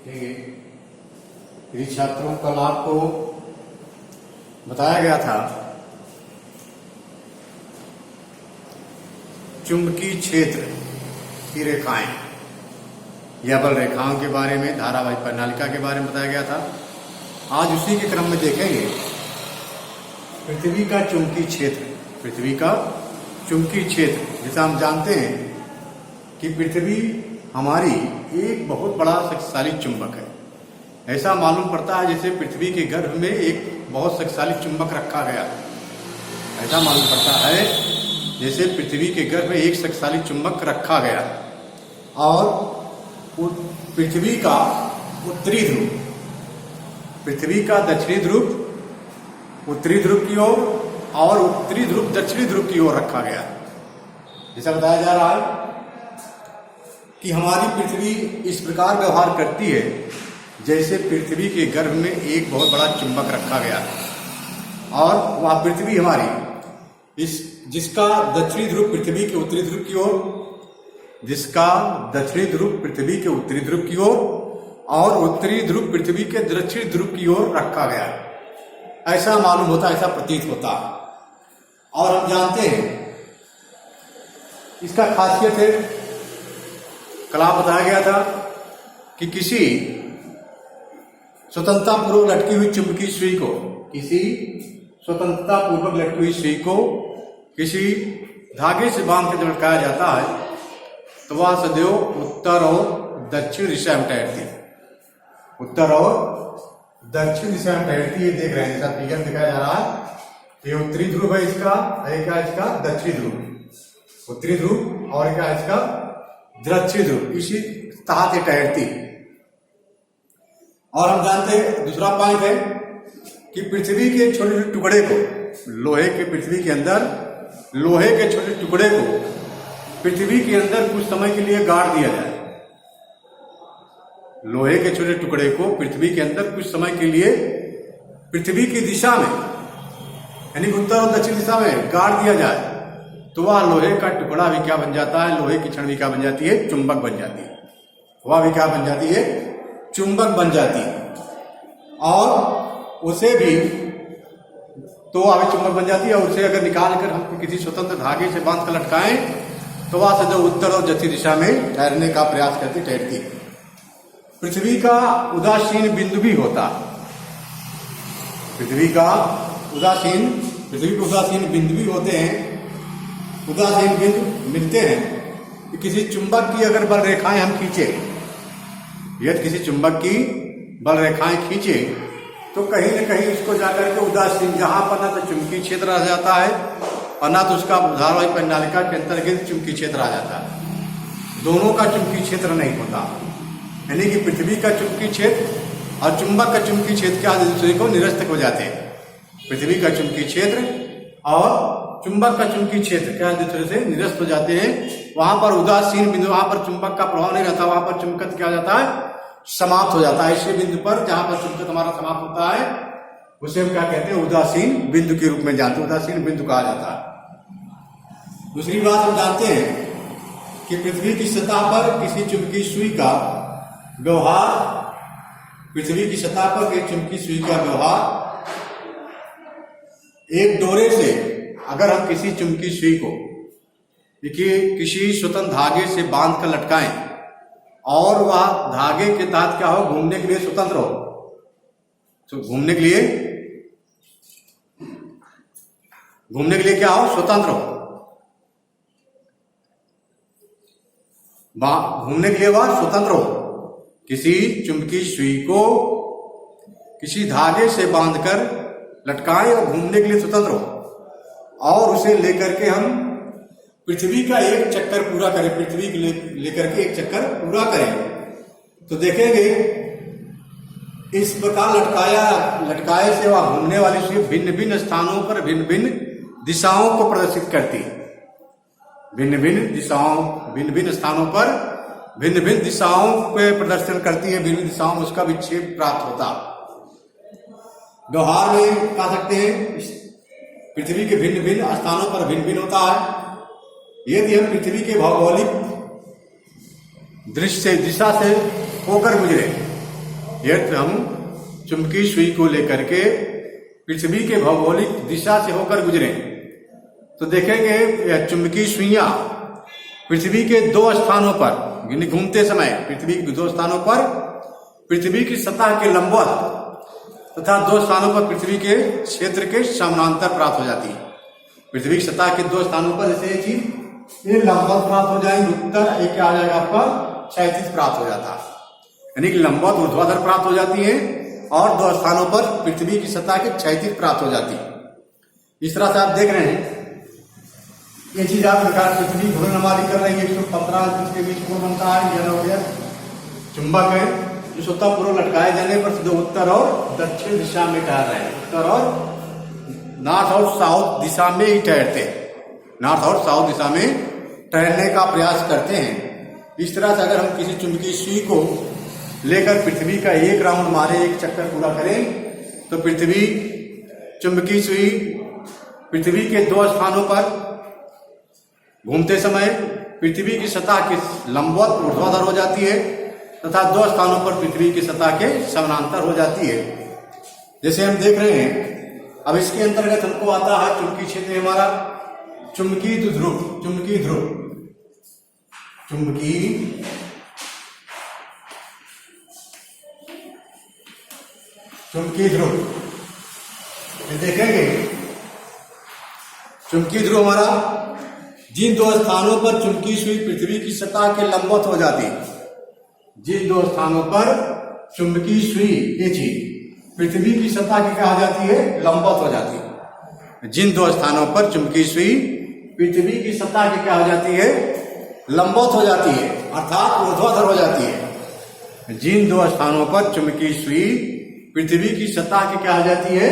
देखिए यदि छात्रों कल आपको बताया गया था चुंबकीय क्षेत्र की रेखाएं या बल रेखाओं के बारे में, धारावाहिक प्रणालिका के बारे में बताया गया था। आज उसी के क्रम में देखेंगे पृथ्वी का चुंबकीय क्षेत्र। पृथ्वी का चुंबकीय क्षेत्र, जैसा हम जानते हैं कि पृथ्वी हमारी एक बहुत बड़ा शक्तिशाली चुंबक है। ऐसा मालूम पड़ता है जैसे पृथ्वी के गर्भ में एक बहुत शक्तिशाली चुंबक रखा गया। ऐसा मालूम पड़ता है जैसे पृथ्वी के गर्भ में एक शक्तिशाली चुंबक रखा गया और पृथ्वी का उत्तरी ध्रुव, पृथ्वी का दक्षिणी ध्रुव उत्तरी ध्रुव की ओर और उत्तरी ध्रुव दक्षिणी ध्रुव की ओर रखा गया। जैसा बताया जा रहा है कि हमारी पृथ्वी इस प्रकार व्यवहार करती है जैसे पृथ्वी के गर्भ में एक बहुत बड़ा चुंबक रखा गया और वह पृथ्वी हमारी जिसका दक्षिणी ध्रुव पृथ्वी के उत्तरी ध्रुव की ओर, जिसका दक्षिणी ध्रुव पृथ्वी के उत्तरी ध्रुव की ओर और उत्तरी ध्रुव पृथ्वी के दक्षिणी ध्रुव की ओर रखा गया। ऐसा मालूम होता, ऐसा प्रतीत होता। और हम जानते हैं इसका खासियत है, कल बताया गया था कि किसी स्वतंत्रता पूर्वक लटकी हुई चुंबकीय सुई को, किसी स्वतंत्रता पूर्वक लटकी हुई सुई को किसी धागे से बांध कर लटकाया जाता है तो वह सदैव उत्तर और दक्षिण दिशा में तैरती है। उत्तर और दक्षिण दिशा में तैरती है। देख रहे हैं जैसा फिगर दिखाया जा रहा है। ये उत्तरी ध्रुव है इसका, क्या इसका दक्षिणी ध्रुव, उत्तरी ध्रुव और क्या इसका दक्षिणी ध्रुव, इसी तरह से तैरती। और हम जानते हैं दूसरा पॉइंट है कि पृथ्वी के छोटे छोटे टुकड़े को, लोहे के पृथ्वी के अंदर लोहे के छोटे टुकड़े को पृथ्वी के अंदर कुछ समय के लिए गाड़ दिया जाए। लोहे के छोटे टुकड़े को पृथ्वी के अंदर कुछ समय के लिए पृथ्वी की दिशा में यानी उत्तर और दक्षिण दिशा में गाड़ दिया जाए तो वह लोहे का टुकड़ा भी क्या बन जाता है, लोहे की छड़ भी क्या बन जाती है, चुंबक बन जाती है। वह भी क्या बन जाती है, चुंबक बन जाती है। और उसे भी तो वह भी चुंबक बन जाती है और उसे अगर निकाल कर हम किसी स्वतंत्र धागे से बांध कर लटकाएं तो वह सदैव उत्तर और दक्षिण दिशा में तैरने का प्रयास करती तैरती। पृथ्वी का उदासीन बिंदु भी होता, पृथ्वी का उदासीन बिंदु भी होते हैं। उदासीन बिंदु मिलते हैं कि किसी चुंबक की अगर बल रेखाएं हम खींचे, यदि किसी चुंबक की बल रेखाएं खींचे तो कहीं न कहीं उसको जाकर के उदासीन, जहां पर ना तो चुंबकीय क्षेत्र आ जाता है और ना तो उसका धारावाहिक प्रणालिका के अंतर्गत चुंबकीय क्षेत्र आ जाता है। दोनों का चुंबकीय क्षेत्र नहीं होता, यानी कि पृथ्वी का चुंबकीय क्षेत्र और चुंबक का चुंबकीय क्षेत्र क्या दूसरे को निरस्त हो जाते हैं। पृथ्वी का चुंबकीय क्षेत्र और चुंबक का चुंबकीय क्षेत्र क्या दूसरे से निरस्त हो जाते हैं। वहां पर उदासीन बिंदु, वहां पर चुंबक का प्रभाव नहीं रहता, वहां पर चुंबकत्व क्या हो जाता है, समाप्त हो जाता है। इसी बिंदु पर जहां पर चुंबकत्व हमारा समाप्त होता है उसे हम क्या कहते हैं, उदासीन बिंदु के रूप में जानते हैं, उदासीन बिंदु कहा जाता है। दूसरी बात हम जानते हैं कि पृथ्वी की सतह पर किसी चुंबकीय सुई का व्यवहार, पृथ्वी की सतह पर किसी चुंबकीय सुई का व्यवहार एक डोरे से, अगर हम किसी चुंबकीय सुई को किसी स्वतंत्र धागे से बांध कर लटकाएं और वह धागे के तहत क्या हो, घूमने के लिए स्वतंत्र हो, तो घूमने के लिए क्या हो, स्वतंत्र हो, घूमने के लिए वह स्वतंत्र हो। किसी चुंबकीय सुई को किसी धागे से बांधकर लटकाएं और घूमने के लिए स्वतंत्र हो और उसे लेकर के हम पृथ्वी का एक चक्कर पूरा करें, पृथ्वी के लेकर के एक चक्कर पूरा करें तो देखेंगे इस प्रकार लटकाए से वह घूमने वाली सुई भिन्न भिन्न स्थानों पर भिन्न भिन्न दिशाओं को प्रदर्शित करती है। भिन्न भिन्न स्थानों पर भिन्न भिन्न दिशाओं पे प्रदर्शन करती है, भिन्न दिशाओं में उसका विक्षेप प्राप्त होता। व्यवहार में कह सकते हैं पृथ्वी के भिन्न भिन्न स्थानों पर भिन्न भिन्न होता है। यदि हम पृथ्वी के भौगोलिक दृश्य से दिशा से होकर गुजरे अर्थ हम चुंबकीय सुई को लेकर के पृथ्वी के भौगोलिक दिशा से होकर गुजरे तो देखेंगे यह चुंबकीय सुइयां पृथ्वी के दो स्थानों पर यानी घूमते समय पृथ्वी के दो स्थानों पर पृथ्वी की सतह के लंबवत तथा दो स्थानों पर पृथ्वी के क्षेत्र के समानांतर प्राप्त हो जाती है। पृथ्वी की सतह के दो स्थानों पर जैसे ये चीज ये लंबवत प्राप्त हो जाएंगे उत्तर, एक क्या आ जाएगा आपका क्षैतिज प्राप्त हो जाता है, यानी कि लंबवत ऊर्ध्वाधर प्राप्त हो जाती है और दो स्थानों पर पृथ्वी की सतह के क्षैतिज प्राप्त हो जाती है। इस तरह से आप देख रहे हैं ये चीज आप दिखा पृथ्वी घूर्णनवाली कर रही है 115 के बीच को बनता है, यह हो गया चुंबक है जो स्वतः पूर्व लटकाए जाने पर सीधे उत्तर और दक्षिण दिशा में टहर रहे हैं, उत्तर और नॉर्थ और साउथ दिशा में ही ठहरते हैं, नॉर्थ और साउथ दिशा में ठहरने का प्रयास करते हैं। इस तरह से अगर हम किसी चुंबकीय सुई को लेकर पृथ्वी का एक राउंड मारे, एक चक्कर पूरा करें तो पृथ्वी चुंबकीय सुई पृथ्वी के दो स्थानों पर घूमते समय पृथ्वी की सतह के लंबवत ऊर्ध्वाधर हो जाती है तथा दो स्थानों पर पृथ्वी की सतह के समानांतर हो जाती है। जैसे हम देख रहे हैं अब इसके अंतर्गत हमको आता है चुंबकीय क्षेत्र हमारा चुंबकीय ध्रुव, चुंबकीय ध्रुव, चुंबकीय ध्रुव ये देखेंगे चुंबकीय ध्रुव हमारा जिन दो स्थानों पर चुंबकीय सुई पृथ्वी की सतह के लंबवत हो जाती है, जिन दो स्थानों पर चुंबकीय सुई ये चीज पृथ्वी की सतह की कहा जाती है लंबवत हो जाती है, जिन दो स्थानों पर चुंबकीय सुई पृथ्वी की सतह की क्या हो जाती है लंबवत हो जाती है अर्थात ऊर्ध्वाधर हो जाती है, जिन दो स्थानों पर चुंबकीय सुई पृथ्वी की सतह की क्या हो जाती है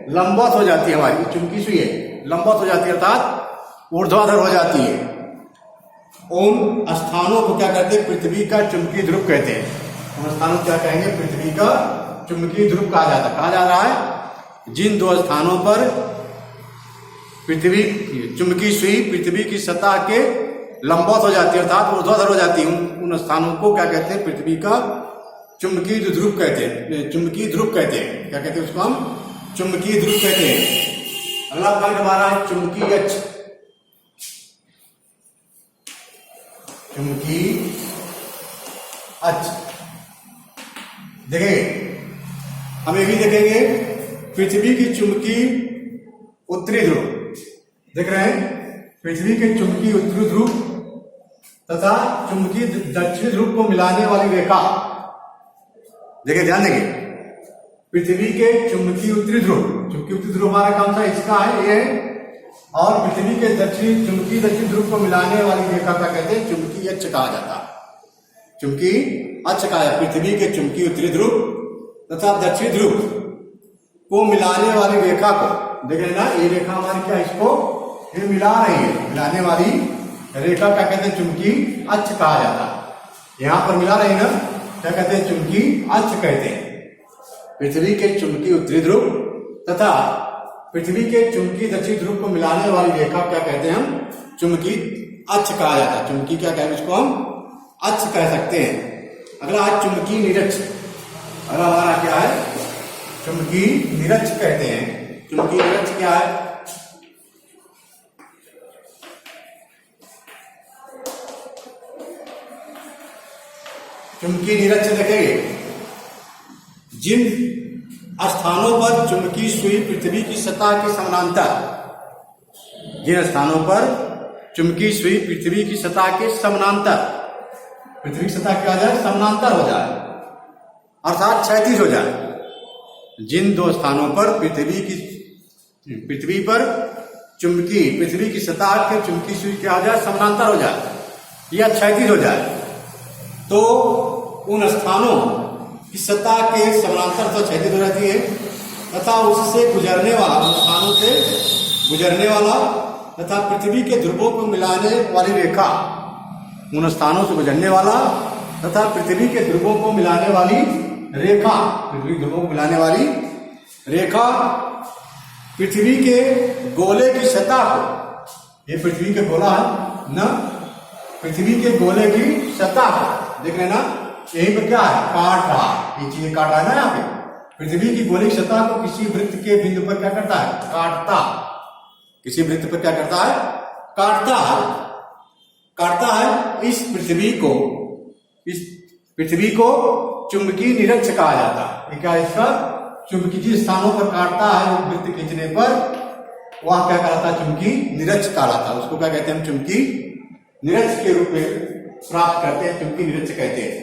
लंबवत हो जाती है, हमारी चुंबकीय सुई है लंबवत हो जाती है अर्थात ऊर्ध्वाधर हो जाती है। उन स्थानों को क्या कहते हैं पृथ्वी का चुंबकीय ध्रुव कहते हैं, उन स्थानों को क्या कहेंगे पृथ्वी का चुंबकीय ध्रुव कहा जाता है। कहा जा रहा है जिन दो स्थानों पर पृथ्वी चुंबकीय सुई पृथ्वी की सतह के लंबवत हो जाती है अर्थात ऊर्ध्वाधर हो जाती है, उन स्थानों को क्या कहते हैं पृथ्वी का चुंबकीय ध्रुव कहते हैं, चुंबकीय ध्रुव कहते हैं। क्या कहते हैं उसको हम चुंबकीय ध्रुव कहते हैं। अगला पॉइंट हमारा है चुंबकीय अक्ष, चुंबकीय अक्ष देखेंगे हम ये भी देखेंगे पृथ्वी की चुंबकीय उत्तरी ध्रुव देख रहे हैं, पृथ्वी के चुंबकीय उत्तरी ध्रुव तथा चुंबकीय दक्षिणी ध्रुव को मिलाने वाली रेखा देखिए ध्यान देंगे पृथ्वी के चुंबकीय उत्तरी ध्रुव, चुंबकीय उत्तरी ध्रुव हमारा कौन सा इसका है ये, और पृथ्वी के चुंबकीय दक्षिण ध्रुव को मिलाने वाली रेखा का कहते हैं चुंबकीय अक्ष कहा जाता है। चुंबकीय अक्ष कहा है पृथ्वी के चुंबकीय उत्तरी ध्रुव तथा दक्षिण ध्रुव को मिलाने वाली रेखा को देख रहे ना, ये रेखा हमारी क्या इसको ये मिला रही है, मिलाने वाली रेखा क्या कहते हैं चुंबकीय अक्ष कहा जाता है। यहाँ पर मिला रही ना क्या कहते हैं चुंबकीय अक्ष कहते हैं। पृथ्वी के चुंबकीय उत्तरी ध्रुव तथा पृथ्वी के चुंबकीय दक्षिण ध्रुव को मिलाने वाली रेखा क्या कहते हैं हम चुंबकीय अक्ष कहा जाता है। चुंबकीय क्या कहते हैं इसको हम अक्ष कह सकते हैं। अगला है चुंबकीय निरक्ष, अगला हमारा क्या है चुंबकीय निरक्ष कहते हैं। चुंबकीय निरक्ष क्या है चुंबकीय निरक्ष देखेंगे जिन स्थानों पर चुंबकीय सुई पृथ्वी की सतह के समानांतर, जिन स्थानों पर चुंबकीय सुई पृथ्वी की सतह के समानांतर, पृथ्वी की सतह क्या हो जाए समानांतर हो जाए अर्थात क्षैतिज हो जाए, जिन दो स्थानों पर पृथ्वी पर पृथ्वी की सतह के चुंबकीय सुई क्या हो जाए समानांतर हो जाए या क्षैतिज हो जाए, तो उन स्थानों की सतह के समानांतर तो क्षैतिज हो जाती है तथा उससे गुजरने वाला, उन स्थानों से गुजरने वाला तथा पृथ्वी के ध्रुवों को मिलाने वाली रेखा, उन स्थानों से गुजरने वाला तथा पृथ्वी के ध्रुवों को मिलाने वाली रेखा, पृथ्वी ध्रुवों को मिलाने वाली रेखा पृथ्वी के गोले की सतह को, ये पृथ्वी के गोला है ना, पृथ्वी के गोले की सतह देख रहे ना, यहीं पर क्या है, काट रहा है, ये चीजें काट रहा है ना यहाँ पे। पृथ्वी की गोलीय सतह को किसी वृत्त के बिंदु पर क्या करता है, काटता। किसी वृत्त पर क्या करता है, काटता है। काटता है। इस पृथ्वी को चुंबकीय निरक्ष कहा जाता है। क्या है इसका, चुंबकीय जिस स्थानों पर काटता है वो वृत्त खींचने पर वह क्या कहलाता है, चुंबकीय निरक्ष कहलाता है। उसको क्या कहते हैं हम, चुंबकीय निरक्ष के रूप में प्राप्त करते हैं, चुंबकीय निरक्ष कहते हैं।